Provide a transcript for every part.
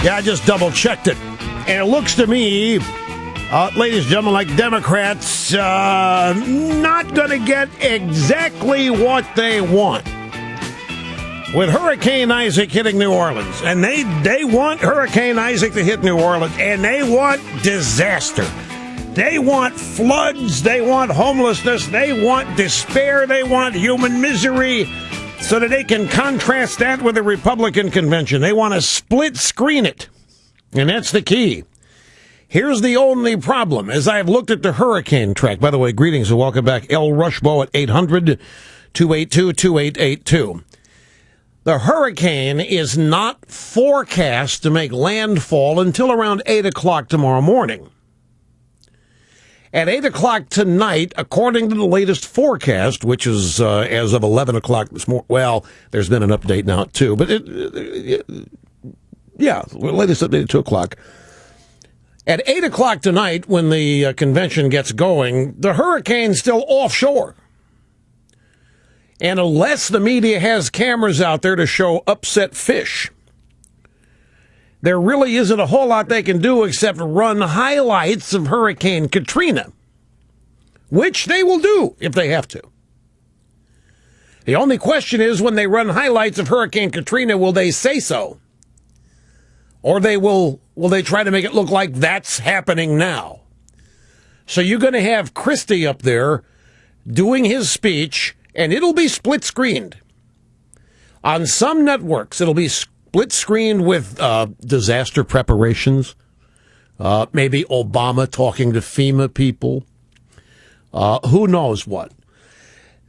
Yeah, I just double-checked it. And it looks to me, ladies and gentlemen, like Democrats not going to get exactly what they want. With Hurricane Isaac hitting New Orleans, and they want Hurricane Isaac to hit New Orleans, and they want disaster. They want floods, they want homelessness, they want despair, they want human misery, so that they can contrast that with the Republican convention. They want to split screen it, and that's the key. Here's the only problem. As I've looked at the hurricane track, by the way, greetings and welcome back, El Rushbo at 800-282-2882. The hurricane is not forecast to make landfall until around 8 o'clock tomorrow morning. At 8 o'clock tonight, according to the latest forecast, which is as of 11 o'clock this morning, well, there's been an update now too, but latest update at 2 o'clock. At 8 o'clock tonight, when the convention gets going, the hurricane's still offshore. And unless the media has cameras out there to show upset fish, there really isn't a whole lot they can do except run highlights of Hurricane Katrina, which they will do if they have to. The only question is, when they run highlights of Hurricane Katrina, will they say so? Or will they try to make it look like that's happening now? So you're going to have Christie up there doing his speech, and it'll be split-screened. On some networks, it'll be split-screened with disaster preparations, maybe Obama talking to FEMA people, who knows what.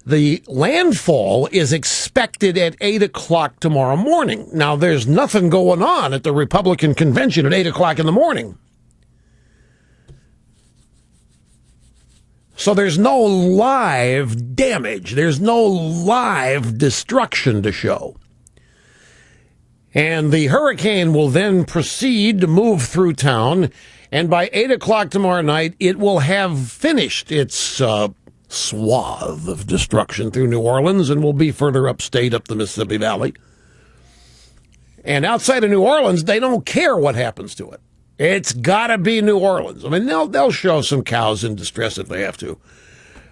The landfall is expected at 8 o'clock tomorrow morning. Now, there's nothing going on at the Republican convention at 8 o'clock in the morning. So there's no live damage. There's no live destruction to show. And the hurricane will then proceed to move through town, and by 8 o'clock tomorrow night, it will have finished its swath of destruction through New Orleans and will be further upstate up the Mississippi Valley. And outside of New Orleans, they don't care what happens to it. It's got to be New Orleans. I mean, they'll show some cows in distress if they have to.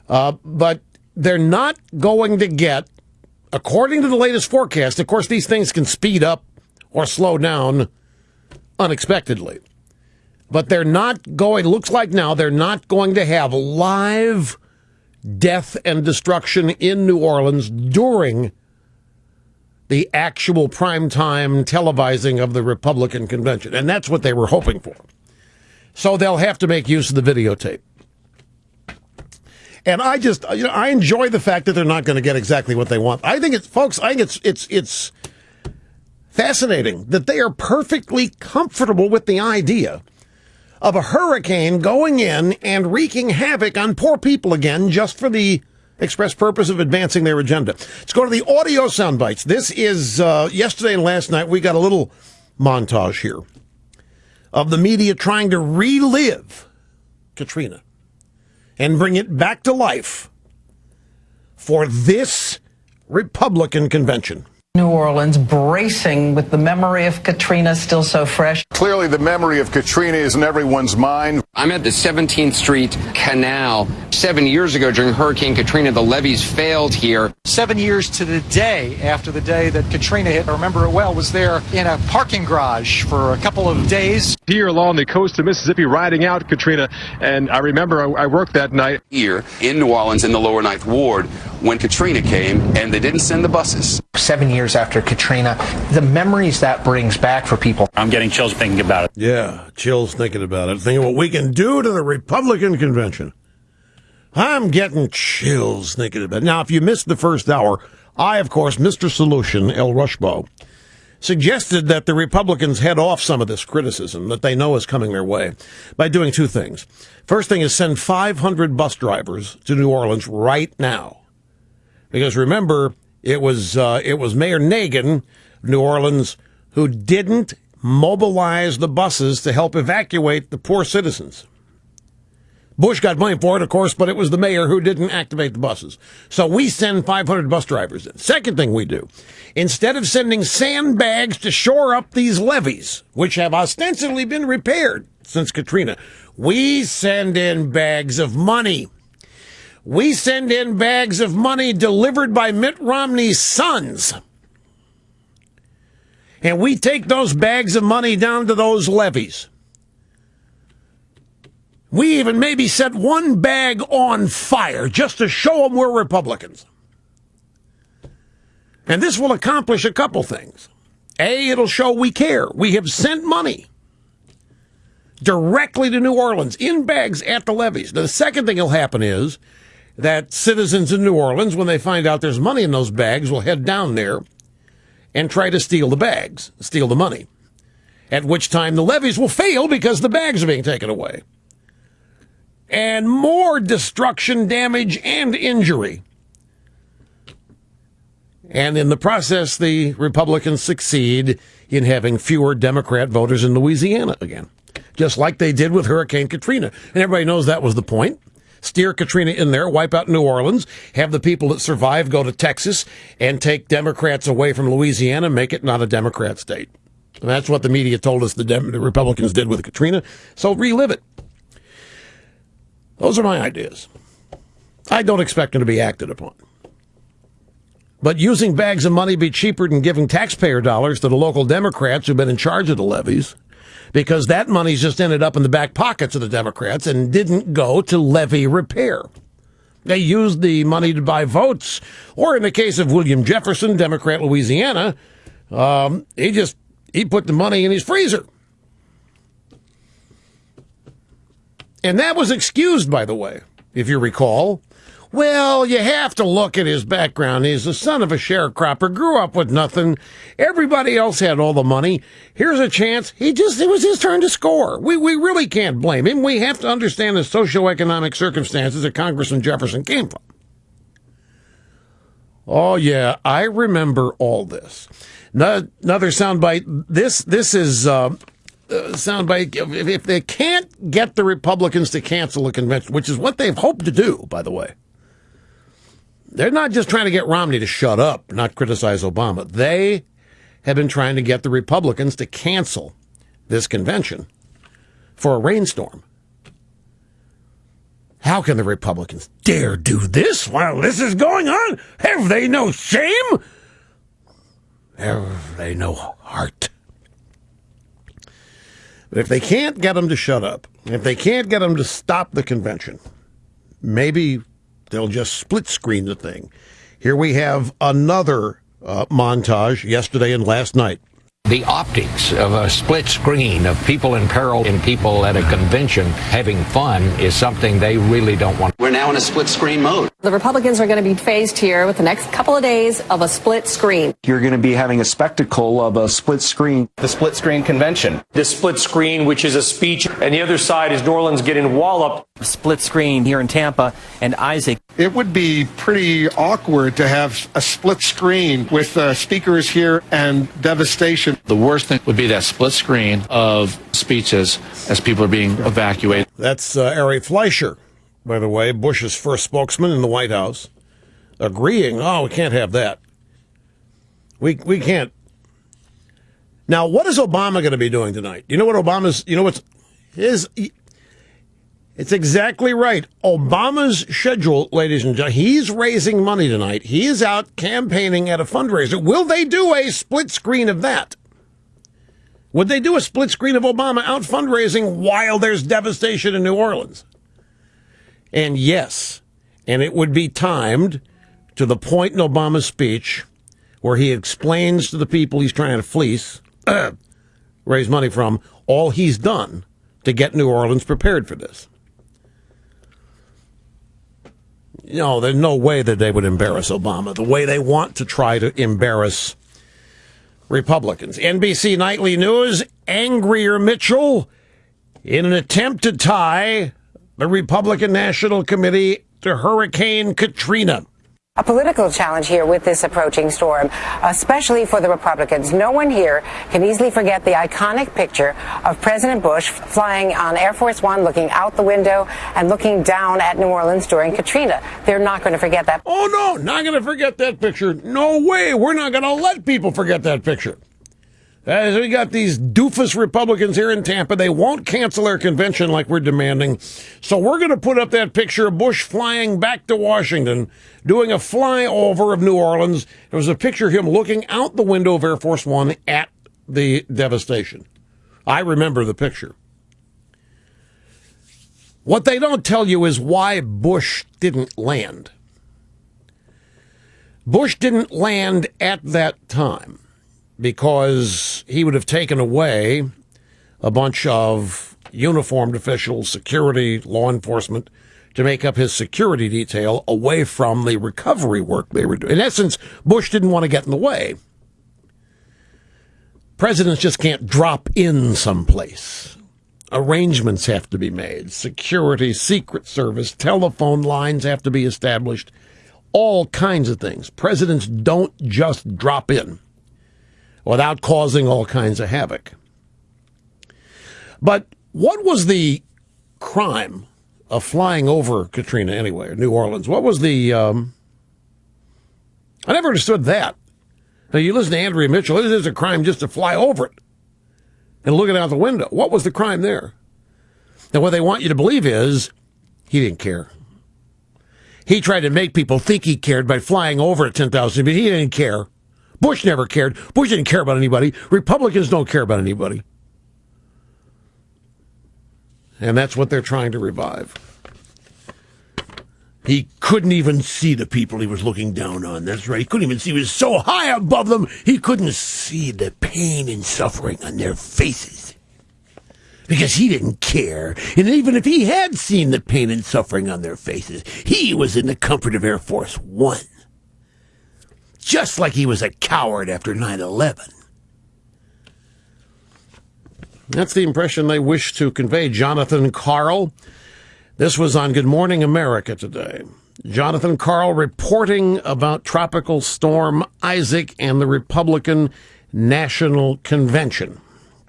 But they're not going to get, according to the latest forecast, of course, these things can speed up or slow down unexpectedly. But they're not going, looks like now, they're not going to have live death and destruction in New Orleans during the actual primetime televising of the Republican convention. And that's what they were hoping for. So they'll have to make use of the videotape. And I just, I enjoy the fact that they're not going to get exactly what they want. I think it's fascinating that they are perfectly comfortable with the idea of a hurricane going in and wreaking havoc on poor people again just for the express purpose of advancing their agenda. Let's go to the audio sound bites. This is yesterday and last night. We got a little montage here of the media trying to relive Katrina and bring it back to life for this Republican convention. New Orleans bracing with the memory of Katrina still so fresh. Clearly, the memory of Katrina is in everyone's mind. I'm at the 17th Street Canal. 7 years ago, during Hurricane Katrina, the levees failed here. 7 years to the day after the day that Katrina hit, I remember it well, was there in a parking garage for a couple of days. Here along the coast of Mississippi, riding out Katrina, and I remember I worked that night. Here in New Orleans in the lower Ninth Ward when Katrina came, and they didn't send the buses. 7 years after Katrina, the memories that brings back for people. I'm getting chills thinking about it. Yeah, chills thinking about it. Thinking what we can do to the Republican convention. I'm getting chills thinking about it. Now, if you missed the first hour, I, of course, Mr. Solution, El Rushbo, suggested that the Republicans head off some of this criticism that they know is coming their way by doing two things. First thing is send 500 bus drivers to New Orleans right now. Because remember, it was Mayor Nagin of New Orleans who didn't mobilize the buses to help evacuate the poor citizens. Bush got blamed for it, of course, but it was the mayor who didn't activate the buses. So we send 500 bus drivers in. Second thing we do, instead of sending sandbags to shore up these levees, which have ostensibly been repaired since Katrina, we send in bags of money. We send in bags of money delivered by Mitt Romney's sons. And we take those bags of money down to those levees. We even maybe set one bag on fire just to show them we're Republicans. And this will accomplish a couple things. A, it'll show we care. We have sent money directly to New Orleans in bags at the levees. Now, the second thing that'll happen is that citizens in New Orleans, when they find out there's money in those bags, will head down there and try to steal the bags, steal the money. At which time the levees will fail because the bags are being taken away. And more destruction, damage, and injury. And in the process, the Republicans succeed in having fewer Democrat voters in Louisiana again, just like they did with Hurricane Katrina. And everybody knows that was the point. Steer Katrina in there, wipe out New Orleans, have the people that survive go to Texas, and take Democrats away from Louisiana, make it not a Democrat state. And that's what the media told us the Republicans did with Katrina. So relive it. Those are my ideas. I don't expect them to be acted upon. But using bags of money be cheaper than giving taxpayer dollars to the local Democrats who've been in charge of the levees, because that money's just ended up in the back pockets of the Democrats and didn't go to levee repair. They used the money to buy votes, or in the case of William Jefferson, Democrat Louisiana, he put the money in his freezer. And that was excused, by the way, if you recall. Well, you have to look at his background. He's the son of a sharecropper, grew up with nothing. Everybody else had all the money. Here's a chance. It was his turn to score. We really can't blame him. We have to understand the socioeconomic circumstances that Congressman Jefferson came from. Oh, yeah, I remember all this. Another soundbite. This is soundbite. If they can't get the Republicans to cancel the convention, which is what they've hoped to do, by the way. They're not just trying to get Romney to shut up, not criticize Obama. They have been trying to get the Republicans to cancel this convention for a rainstorm. How can the Republicans dare do this while this is going on? Have they no shame? Have they no heart? But if they can't get them to shut up, if they can't get them to stop the convention, maybe they'll just split screen the thing. Here we have another montage yesterday and last night. The optics of a split screen of people in peril and people at a convention having fun is something they really don't want. We're now in a split screen mode. The Republicans are going to be faced here with the next couple of days of a split screen. You're going to be having a spectacle of a split screen. The split screen convention. The split screen, which is a speech, and the other side is New Orleans getting walloped. Split screen here in Tampa and Isaac. It would be pretty awkward to have a split screen with speakers here and devastation. The worst thing would be that split screen of speeches as people are being evacuated. That's Ari Fleischer, by the way, Bush's first spokesman in the White House, agreeing, we can't have that. We can't. Now, what is Obama going to be doing tonight? You know what Obama's, it's exactly right. Obama's schedule, ladies and gentlemen, he's raising money tonight. He is out campaigning at a fundraiser. Will they do a split screen of that? Would they do a split screen of Obama out fundraising while there's devastation in New Orleans? And yes, and it would be timed to the point in Obama's speech where he explains to the people he's trying to fleece, raise money from, all he's done to get New Orleans prepared for this. There's no way that they would embarrass Obama the way they want to try to embarrass Republicans. NBC Nightly News, angrier Mitchell in an attempt to tie the Republican National Committee to Hurricane Katrina. A political challenge here with this approaching storm, especially for the Republicans. No one here can easily forget the iconic picture of President Bush flying on Air Force One, looking out the window and looking down at New Orleans during Katrina. They're not going to forget that. Oh, no, not going to forget that picture. No way. We're not going to let people forget that picture. As we got these doofus Republicans here in Tampa, they won't cancel their convention like we're demanding. So we're going to put up that picture of Bush flying back to Washington, doing a flyover of New Orleans. There was a picture of him looking out the window of Air Force One at the devastation. I remember the picture. What they don't tell you is why Bush didn't land. Bush didn't land at that time because he would have taken away a bunch of uniformed officials, security, law enforcement, to make up his security detail away from the recovery work they were doing. In essence, Bush didn't want to get in the way. Presidents just can't drop in someplace. Arrangements have to be made. Security, Secret Service, telephone lines have to be established. All kinds of things. Presidents don't just drop in without causing all kinds of havoc. But what was the crime of flying over Katrina anyway, New Orleans? What was the... I never understood that. Now, you listen to Andrea Mitchell, it is a crime just to fly over it and look it out the window. What was the crime there? And what they want you to believe is he didn't care. He tried to make people think he cared by flying over at 10,000, but he didn't care. Bush never cared. Bush didn't care about anybody. Republicans don't care about anybody. And that's what they're trying to revive. He couldn't even see the people he was looking down on. That's right. He couldn't even see. He was so high above them, he couldn't see the pain and suffering on their faces. Because he didn't care. And even if he had seen the pain and suffering on their faces, he was in the comfort of Air Force One. Just like he was a coward after 9/11. That's the impression they wish to convey. Jonathan Karl. This was on Good Morning America today. Jonathan Karl reporting about Tropical Storm Isaac and the Republican National Convention.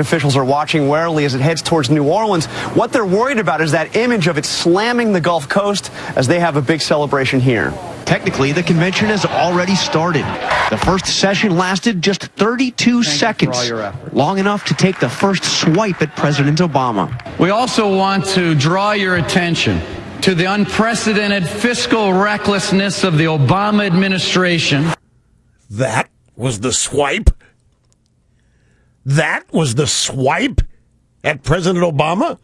Officials are watching warily as it heads towards New Orleans. What they're worried about is that image of it slamming the Gulf Coast as they have a big celebration here. Technically, the convention has already started. The first session lasted just 32 seconds, long enough to take the first swipe at President Obama. We also want to draw your attention to the unprecedented fiscal recklessness of the Obama administration. That was the swipe? That was the swipe at President Obama?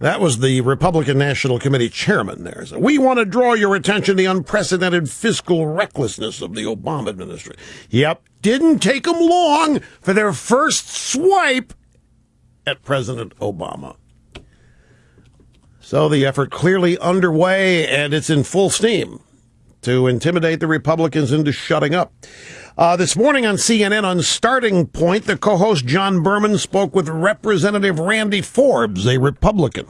That was the Republican National Committee chairman there. So we want to draw your attention to the unprecedented fiscal recklessness of the Obama administration. Yep, didn't take them long for their first swipe at President Obama. So the effort clearly underway, and it's in full steam to intimidate the Republicans into shutting up. This morning on CNN on Starting Point, the co-host John Berman spoke with Representative Randy Forbes, a Republican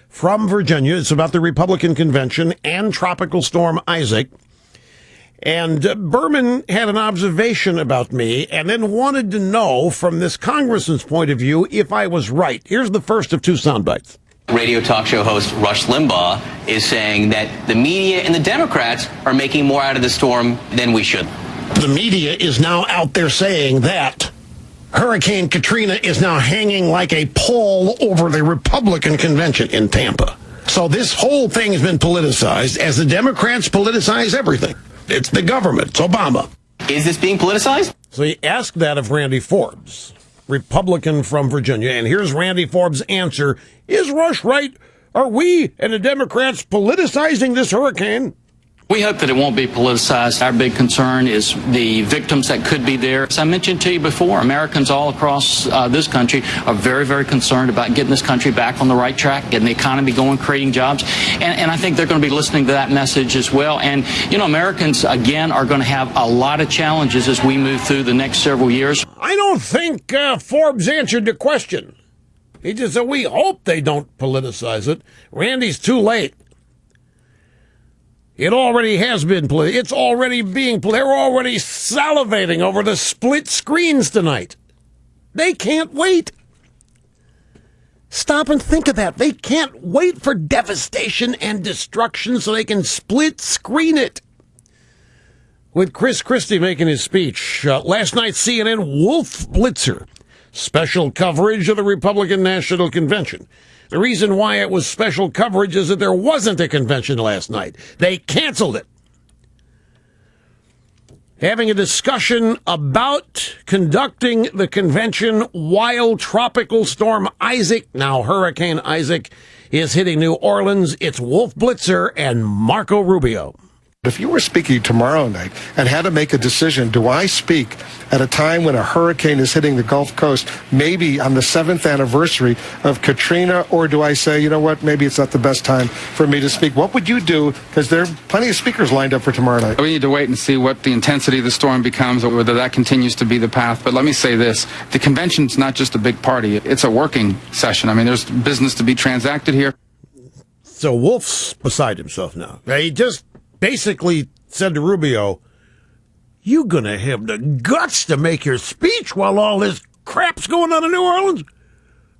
from Virginia. It's about the Republican convention and Tropical Storm Isaac. And Berman had an observation about me and then wanted to know from this congressman's point of view if I was right. Here's the first of two sound bites. Radio talk show host Rush Limbaugh is saying that the media and the Democrats are making more out of the storm than we should. The media is now out there saying that Hurricane Katrina is now hanging like a pall over the Republican convention in Tampa. So this whole thing has been politicized as the Democrats politicize everything. It's the government. It's Obama. Is this being politicized? So he asked that of Randy Forbes, Republican from Virginia. And here's Randy Forbes' answer. Is Rush right? Are we and the Democrats politicizing this hurricane? We hope that it won't be politicized. Our big concern is the victims that could be there. As I mentioned to you before, Americans all across this country are very, very concerned about getting this country back on the right track, getting the economy going, creating jobs. And I think they're going to be listening to that message as well. And, you know, Americans, again, are going to have a lot of challenges as we move through the next several years. I don't think Forbes answered the question. He just said, we hope they don't politicize it. Randy's too late. It already has been played. It's already being played. They're already salivating over the split screens tonight. They can't wait. Stop and think of that. They can't wait for devastation and destruction so they can split screen it. With Chris Christie making his speech, last night CNN Wolf Blitzer, special coverage of the Republican National Convention. The reason why it was special coverage is that there wasn't a convention last night. They canceled it. Having a discussion about conducting the convention while Tropical Storm Isaac, now Hurricane Isaac, is hitting New Orleans. It's Wolf Blitzer and Marco Rubio. If you were speaking tomorrow night and had to make a decision, do I speak at a time when a hurricane is hitting the Gulf Coast, maybe on the 7th anniversary of Katrina, or do I say, you know what, maybe it's not the best time for me to speak? What would you do? Because there are plenty of speakers lined up for tomorrow night. We need to wait and see what the intensity of the storm becomes, or whether that continues to be the path. But let me say this, the convention's not just a big party, it's a working session. I mean, there's business to be transacted here. So Wolf's beside himself now. He just basically said to Rubio, you gonna have the guts to make your speech while all this crap's going on in New Orleans?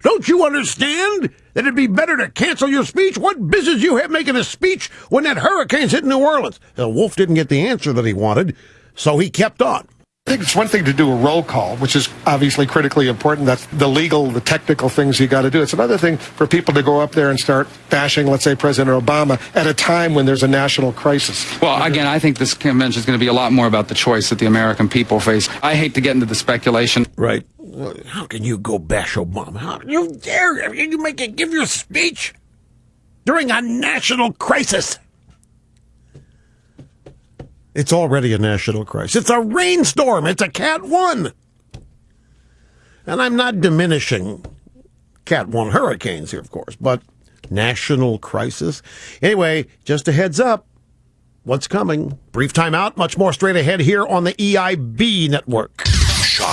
Don't you understand that it'd be better to cancel your speech? What business you have making a speech when that hurricane's hitting New Orleans? Wolf didn't get the answer that he wanted, so he kept on. I think it's one thing to do a roll call, which is obviously critically important. That's the legal, the technical things you got to do. It's another thing for people to go up there and start bashing, let's say, President Obama at a time when there's a national crisis. Well, again, I think this convention is going to be a lot more about the choice that the American people face. I hate to get into the speculation. Right. How can you go bash Obama? How you dare? You give your speech during a national crisis. It's already a national crisis. It's a rainstorm. It's a Cat 1. And I'm not diminishing Cat 1 hurricanes here, of course, but national crisis. Anyway, just a heads up. What's coming? Brief time out. Much more straight ahead here on the EIB network.